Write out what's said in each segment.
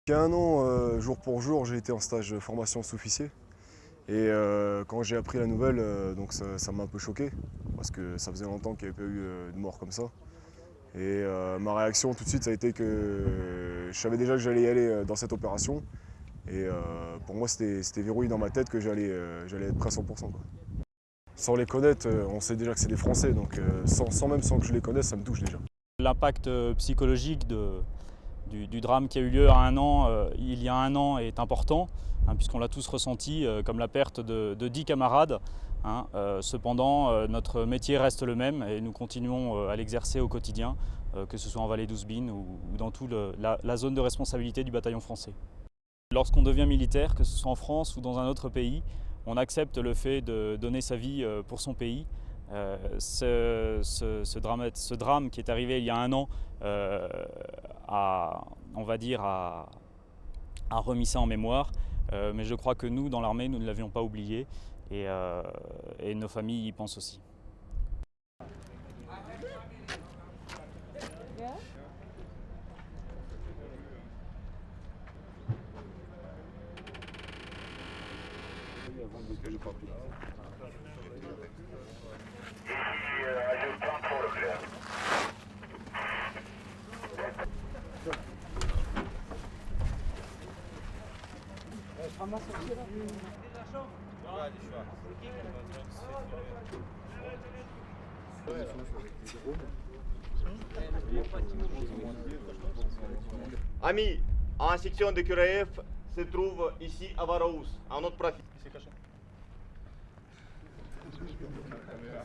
Il y a un an, jour pour jour, j'ai été en stage de formation sous-officier. Et quand j'ai appris la nouvelle, donc ça m'a un peu choqué, parce que ça faisait longtemps qu'il n'y avait pas eu de mort comme ça. Et ma réaction tout de suite, ça a été que je savais déjà que j'allais y aller dans cette opération. Et pour moi, c'était verrouillé dans ma tête que j'allais être prêt à 100%, quoi. Sans les connaître, on sait déjà que c'est des Français, donc sans que je les connaisse, ça me touche déjà. L'impact psychologique du drame qui a eu lieu il y a un an est important, puisqu'on l'a tous ressenti, comme la perte de 10 camarades. Cependant, notre métier reste le même et nous continuons à l'exercer au quotidien, que ce soit en vallée d'Ouzbine ou dans toute la zone de responsabilité du bataillon français. Lorsqu'on devient militaire, que ce soit en France ou dans un autre pays, on accepte le fait de donner sa vie pour son pays. Ce drame qui est arrivé il y a un an on va dire, a remis ça en mémoire. Mais je crois que nous, dans l'armée, nous ne l'avions pas oublié et nos familles y pensent aussi. Amis, en section de QRF se trouve ici à Varaous, à notre profil.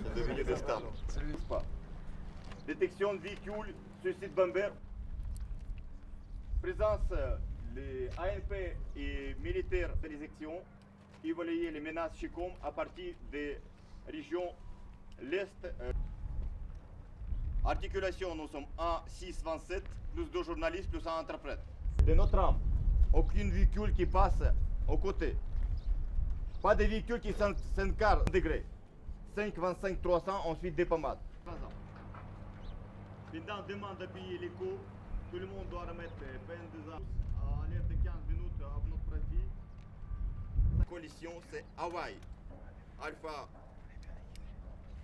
C'est devenu des stars. Détection de véhicules, suicide bomber. Présence les ANP et militaires de l'exécution. Évaluer les menaces Chicom à partir des régions l'Est. Articulation, nous sommes 1, 6, 27, plus 2 journalistes, plus un interprète. De notre arme, aucun véhicule qui passe aux côtés. Pas de véhicule qui s'encarre degrés. 5, 25, 300, ensuite des pommades. Pendant demande de payer l'écho, tout le monde doit remettre peine des armes à l'air de 15 minutes à notre profit. La coalition, c'est Hawaï, Alpha,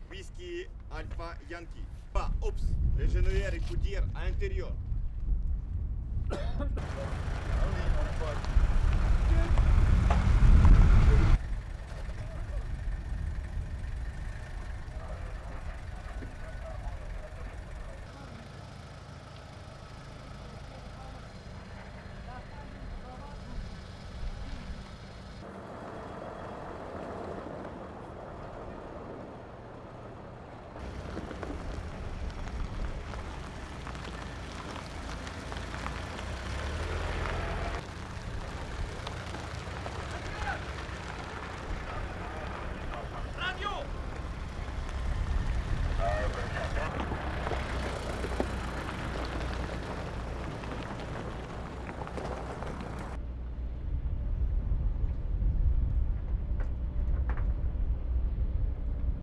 Whisky, Alpha, Yankee. Pas, oups, l'ingénieur, il faut dire à l'intérieur.